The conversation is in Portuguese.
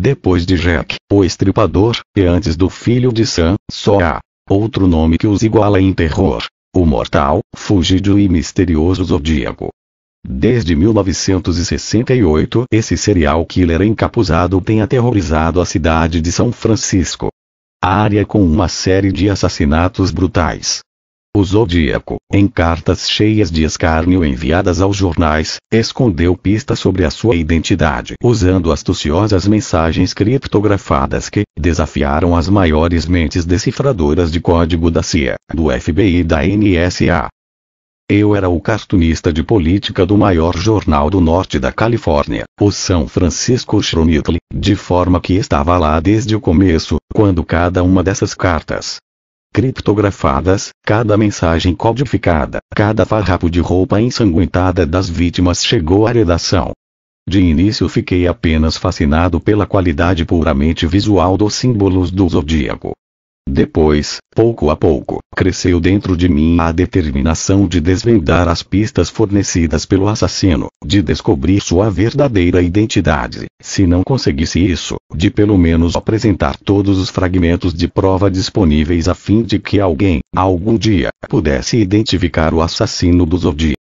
depois de Jack, o Estripador, e antes do filho de Sam, só há outro nome que os iguala em terror: o mortal, fugidio e misterioso Zodíaco. Desde 1968, esse serial killer encapuzado tem aterrorizado a cidade de São Francisco. A área com uma série de assassinatos brutais. O Zodíaco, em cartas cheias de escárnio enviadas aos jornais, escondeu pistas sobre a sua identidade usando astuciosas mensagens criptografadas que desafiaram as maiores mentes decifradoras de código da CIA, do FBI e da NSA. Eu era o cartunista de política do maior jornal do norte da Califórnia, o São Francisco Chronicle, de forma que estava lá desde o começo, quando cada uma dessas cartas criptografadas, cada mensagem codificada, cada farrapo de roupa ensanguentada das vítimas chegou à redação. De início fiquei apenas fascinado pela qualidade puramente visual dos símbolos do Zodíaco. Depois, pouco a pouco, cresceu dentro de mim a determinação de desvendar as pistas fornecidas pelo assassino, de descobrir sua verdadeira identidade, se não conseguisse isso, de pelo menos apresentar todos os fragmentos de prova disponíveis a fim de que alguém, algum dia, pudesse identificar o assassino do Zodíaco.